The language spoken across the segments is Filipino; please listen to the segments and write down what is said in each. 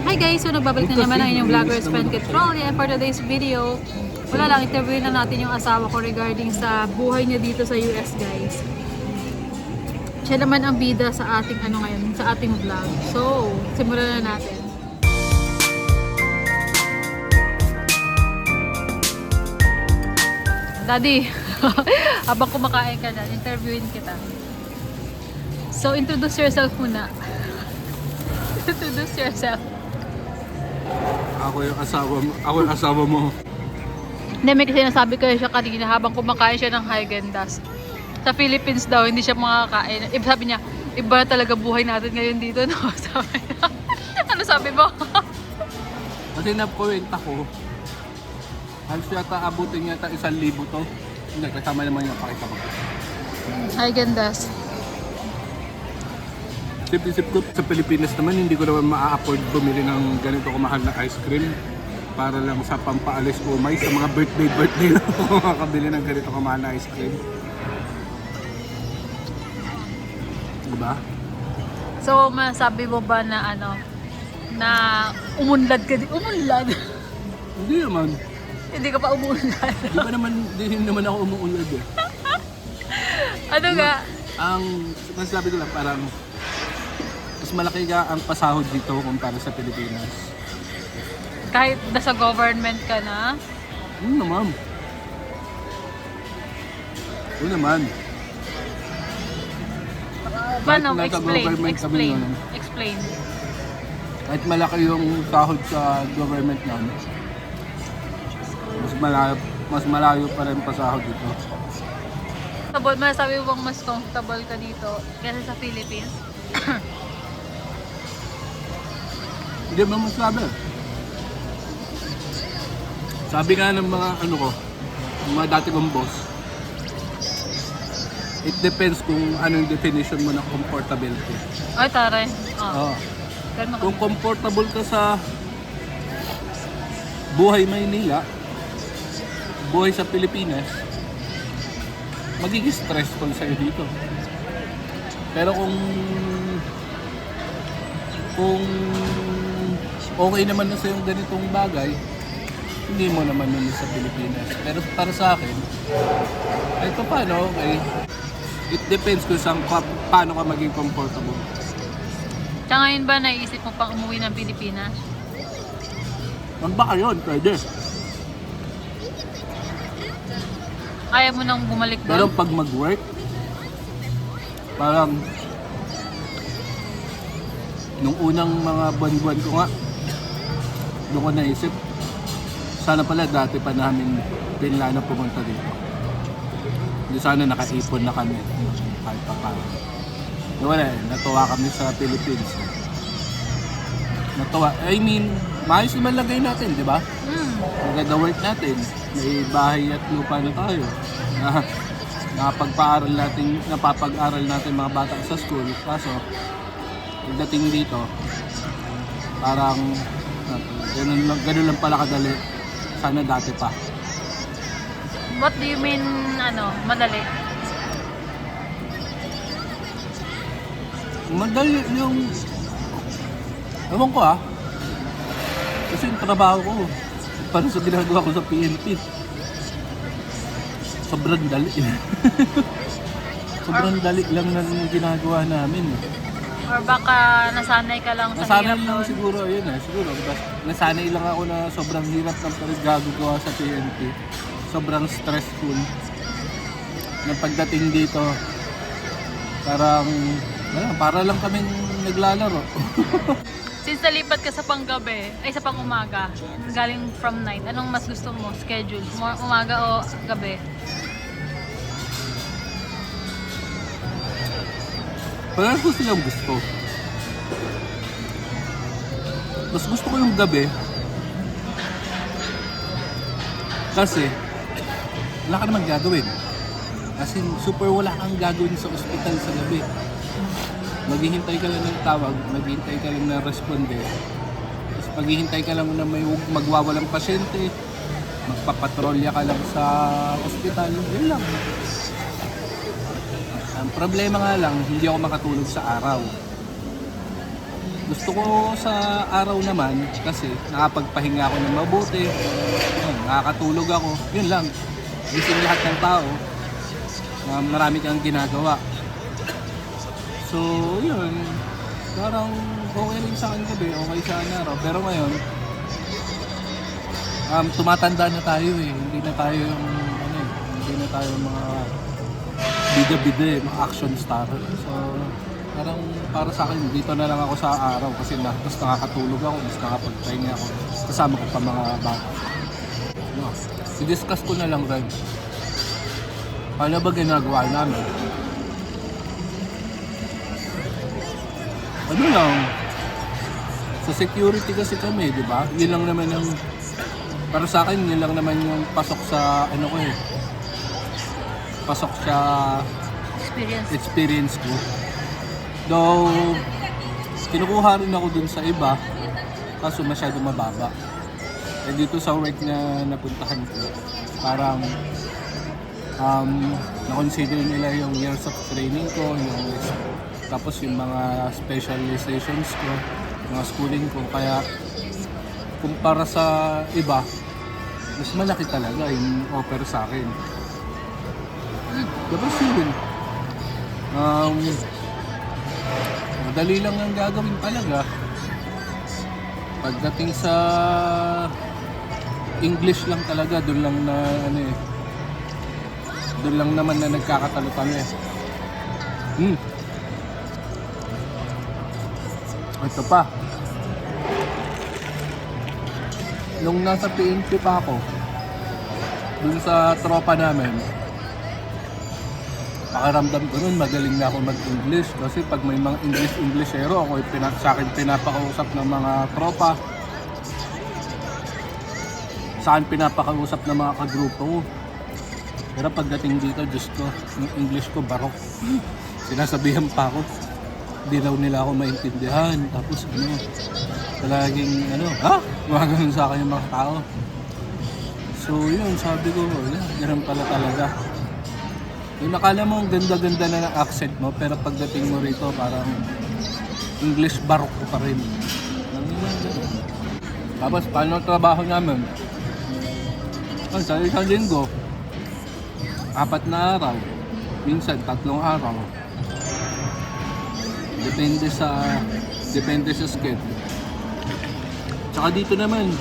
Hi guys! So nagbabalik na naman ang inyong vlogger Spend Control. And for today's video, wala lang, interviewin na natin yung asawa ko regarding sa buhay niya dito sa US guys. Siya naman ang bida sa ating ngayon, sa ating vlog. So, simulan na natin. Daddy, habang kumakain ka na, interviewin kita. So, introduce yourself muna. Introduce yourself. Ako yung asawa mo. Hindi, may kasi nasabi ko siya kanina habang kumakain siya ng Häagen-Dazs. Sa Philippines daw, hindi siya makakain. Sabi niya, iba na talaga buhay natin ngayon dito, no? Sabi niya. Ano sabi mo? Kasi napuwenta ko, halos yata abutin yata 1,000 to. Hindi, kasama naman yung pakita mo. Häagen-Dazs. Sip-sip ko sa Pilipinas naman, hindi ko naman ma-afford bumili ng ganito kamahal na ice cream para lang sa pampaalis umay sa mga birthday lang ako makakabili ng ganito kamahal na ice cream. Diba? So, masabi mo ba na na umunlad ka din? Umunlad? Hindi naman. Hindi ka pa umunlad? Di naman ako umuunlad eh. Ano nga? Ang masasabi ko lang parang mas malaki ka ang pasahod dito kumpara sa Pilipinas. Kahit nasa government ka na? Naman. Oo naman. Paano? nasa government kami nun, Explain. kahit malaki yung sahod sa government namin, mas malayo pa rin pasahod dito. Masasabi mo bang mas comfortable ka dito kaysa sa Philippines? Hindi mo masabi. Sabi nga ng mga ng mga dati kong boss, it depends kung anong definition mo ng comfortability. Ay, taray. Oo. Ganun Kung comfortable ka sa buhay Maynila, buhay sa Pilipinas, magiging stressful sa'yo dito. Pero kung okay naman na sa'yo yung ganitong bagay, hindi mo naman nun sa Pilipinas. Pero para sa akin, ay paano, okay, it depends kung paano ka maging comfortable. Tsaka ngayon ba naisip mo pang umuwi ng Pilipinas? Ang baka yun, pwede. Ayaw mo nang bumalik Pero doon? pag mag-work, parang nung unang mga buwan-buwan ko nga, doon ko naisip, sana pala dati pa namin pinlano pumunta dito. Hindi sana nakaipon na kami kahit pa paano. Wala eh, natuwa kami sa Philippines. Natuwa, I mean, maayos naman lagay natin, di ba? Maganda work natin, may bahay at lupa na tayo. Napapag-aral natin mga bata sa school. Kaso, pagdating dito, parang ganun lang pala kadali. Sana dati pa. What do you mean, madali? Madali yung... Ewan ko kasi yung trabaho ko, parang sa ginagawa ko sa PNP. Sobrang dali. Sobrang dali lang ng ginagawa namin. Or baka nasanay ka lang sa Nasanay hirap lang doon? siguro, ayun siguro. Nasanay lang ako na sobrang hirap ng gagawa sa PNP. Sobrang stressful. Nang pagdating dito, para lang kaming naglalaro. Since nalipat ka sa panggabi, ay sa pangumaga, galing from night, anong mas gusto mo? Schedule? More umaga o gabi? Parang ko silang gusto. Mas gusto ko yung gabi. Kasi, wala ka naman gagawin. Kasi super wala kang gagawin sa ospital sa gabi. Maghihintay ka lang ng tawag, maghihintay ka lang ng responde. Tapos maghihintay ka lang na may magwawalang pasyente, magpapatrolya ka lang sa ospital, yun lang. Ang problema nga lang, hindi ako makatulog sa araw. Gusto ko sa araw naman kasi nakapagpahinga ako ng mabuti. Yun, nakakatulog ako. Yun lang. Gising lahat ng tao. Marami kang ginagawa. So, yun. Parang okay rin sa akin gabi. Okay sa araw. Pero ngayon, tumatanda na tayo eh. Hindi na tayo yung hindi na tayo mga bida-bida eh, mga action star. So, parang para sa akin, dito na lang ako sa araw kasi mas nakakatulog ako, mas nakapagpahinga ako. Kasama ko pa mga bata. No. I-discuss ko na lang rin. Paano ba ginagawa namin? Ano lang, sa security kasi kami, di ba? Yun lang naman yung, para sa akin, yun lang naman yung pasok sa, pasok sa experience ko. Though, kinukuha rin ako dun sa iba, kaso masyado mababa. Eh dito sa work na napuntahan ko, parang na-consider nila yung years of training ko, tapos yung mga specializations ko, mga schooling ko. Kaya kumpara sa iba, mas malaki talaga yung offer sa akin. Tapos yun, madali lang ang gagawin talaga. Pagdating sa English lang talaga, doon lang na doon lang naman na nagkakatalo-talo eh. Ito pa. Nung nasa PNP pa ako, dun sa tropa namin, pakiramdam ko nun, magaling na ako mag-English. Kasi pag may mga Englishero, ako sa akin pinapakausap ng mga tropa. Sa akin pinapakausap ng mga kagrupo ko. Pero pagdating dito, Diyos ko, yung English ko barok. Sinasabihan pa ako, hindi daw nila ako maintindihan. Tapos palaging mga ganun sa akin yung mga tao. So yun, sabi ko, ganun pala talaga. Yung nakala mo ang ganda-ganda na ng accent mo, pero pagdating mo rito parang English barok ko pa rin. Tapos paano ang trabaho namin? Sa isang linggo, 4 na araw, minsan 3 araw. Depende sa schedule. Tsaka dito naman,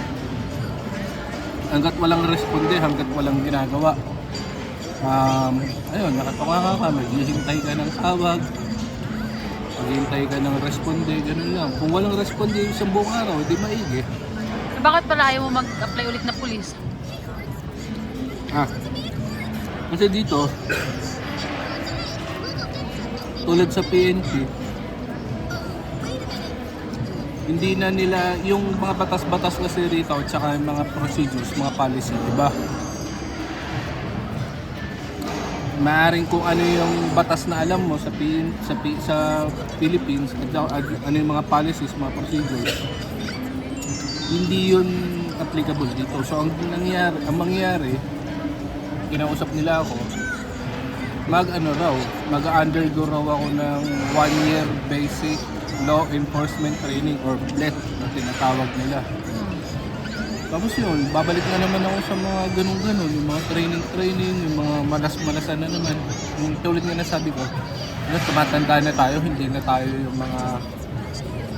hanggat walang responde, hanggat walang ginagawa. Ayun, nakatoka ka, maghihintay ka ng tawag, maghihintay ka ng responde, ganun lang. Kung walang responde yung isang buong araw, di maigi. Bakit pala ayaw mo mag-apply ulit na pulis? Kasi dito, tulad sa PNP, hindi na nila, yung mga batas-batas kasi rito at saka yung mga procedures, mga policy, diba? Maaring kung ano yung batas na alam mo sa Philippines at ano yung mga policies, mga procedures, hindi yun applicable dito. So ang mangyayari, kinausap nila ako, mag-undergo raw ako ng 1-year basic law enforcement training or BLET na tinatawag nila. Tapos yun, babalik na naman ako sa mga ganun-ganun, yung mga training, yung mga malas-malasan na naman. Yung tulad nga nasabi ko, tumatanda na tayo, hindi na tayo yung mga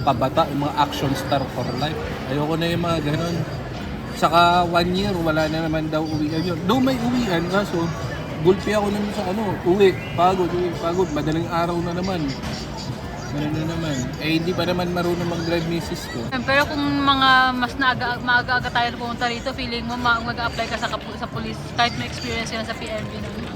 pabata, yung mga action star for life. Ayoko na yung mga ganun. Saka 1 year, wala na naman daw uwian yun. Though may uwian, kaso gulpi ako naman sa uwi, pagod, madaling araw na naman. Ganun na naman. Eh, hindi pa naman marunong mag-drive misis ko. Pero kung mga mas maaga-aga tayo na pumunta rito, feeling mo mag-a-apply ka sa police kahit may experience yan sa PNP naman.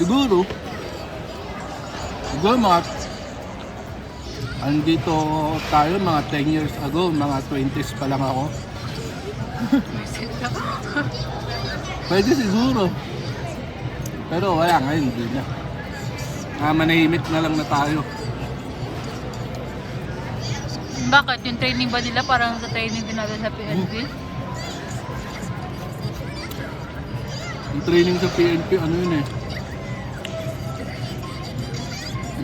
Siguro mga andito tayo mga 10 years ago, mga 20s pa lang ako. Pwede siguro. Pero wala ngayon, hindi na. Manahimik na lang na tayo. Bakit? Yung training ba nila parang sa training din natin sa PNP? Yung training sa PNP,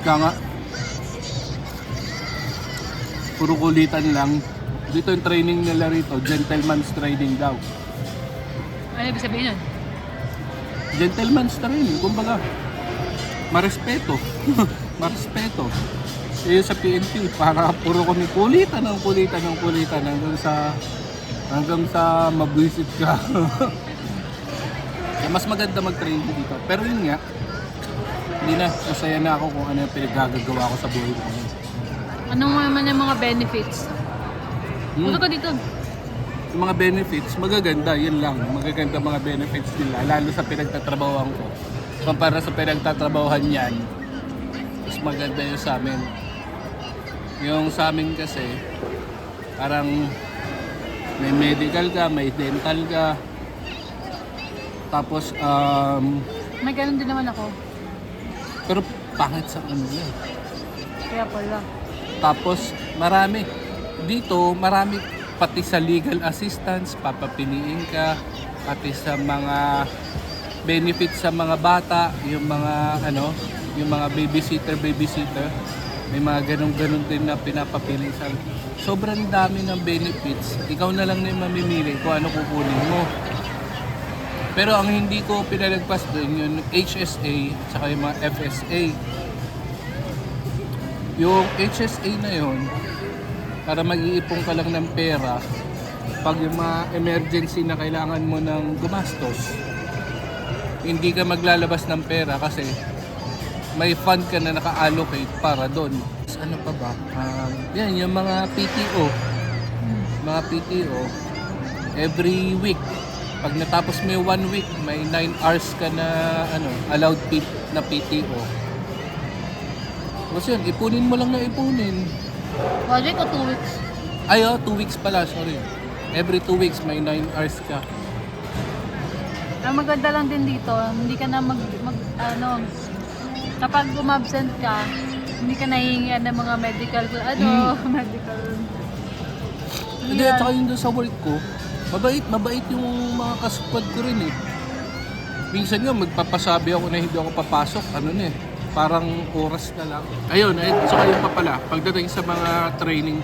Ika nga. Puro kulitan lang. Dito yung training nila rito, gentleman's training daw. Ano ibig sabihin yun? Gentleman's training, kumbaga. Marespeto. Marespeto. Yung sa PNP, para puro kami kulitan hanggang sa mabwisit ka. Kaya mas maganda mag-training dito. Pero yun nga, hindi na, masaya na ako kung ano yung pinagagagawa ko sa buhay ko. Anong naman yung mga benefits? Punta ka dito. Yung mga benefits, magaganda, yun lang. Magaganda mga benefits nila, lalo sa pinagtatrabahoan ko. Kumpara sa pinagtatrabahoan yan, mas maganda yung sa amin. Yung sa amin kasi, parang may medical ka, may dental ka. Tapos, May ganun din naman ako. pero pangit sa kanila. Kaya pala. Tapos, marami. Dito, marami pati sa legal assistance, papapiliin ka, pati sa mga benefits sa mga bata, yung mga yung mga babysitter, may mga ganun din na pinapapili sa. Sobrang dami ng benefits. Ikaw na lang na yung mamimili kung ano kukunin mo. Pero ang hindi ko pinalagpas doon yung HSA at saka yung mga FSA. Yung HSA na yun, para mag-iipon ka lang ng pera pag yung mga emergency na kailangan mo ng gumastos, hindi ka maglalabas ng pera kasi may fund ka na naka-allocate para doon. Ano pa ba? Yan, yung mga PTO. Mga PTO, every week, pag natapos mo yung 1 week, may 9 hours ka na allowed na PTO. Tapos yun, ipunin mo lang na ipunin. 1 week o 2 weeks? Ay, 2 weeks pala, sorry. Every 2 weeks may 9 hours ka. Ang maganda lang din dito, hindi ka na kapag umabsent ka, hindi ka nahihingian ng mga medical, medical. Hindi, at saka yung doon sa work ko, mabait yung mga kasupad ko rin eh. Minsan nga, magpapasabi ako na hindi ako papasok, parang oras na lang. Ayun, saka yung pa pala, pagdating sa mga training,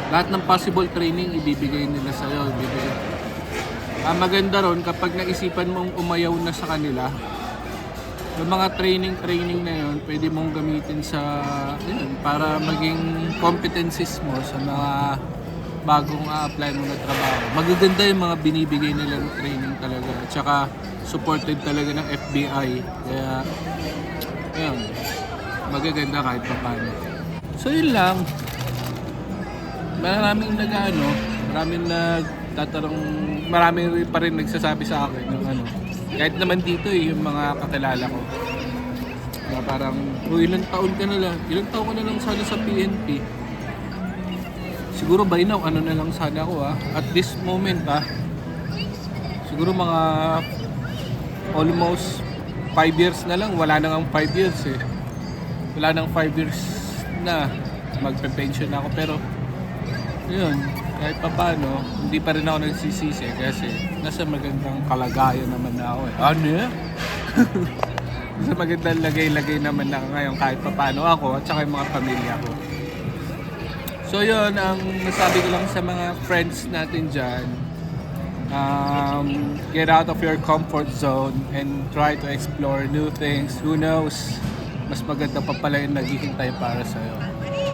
lahat ng possible training ibibigay nila sa'yo, maganda ron kapag naisipan mong umayaw na sa kanila, yung mga training na yun, pwede mong gamitin para maging competencies mo sa mga bagong a-apply mo na trabaho. Magaganda yung mga binibigay nila ng training talaga. At saka supported talaga ng FBI. Kaya, yun, magaganda kahit pa paano. So yun lang. Maraming marami rin pa rin nagsasabi sa akin ng kahit naman dito yung mga kakilala ko na parang ilang taon ka na lang sana sa PNP. Siguro by now na lang sana ako at this moment siguro mga almost 5 years na lang, wala na nga 5 years wala nang 5 years na magpe-pension na ako, pero yun, kahit pa paano, hindi pa rin ako nagsisisi kasi nasa magandang kalagayan naman na ako nasa magandang lagay-lagay naman na ngayon kahit pa paano ako at saka yung mga pamilya ko. So yun, ang nasabi ko lang sa mga friends natin dyan, get out of your comfort zone and try to explore new things. Who knows, mas maganda pa pala yung naghihintay para sa'yo.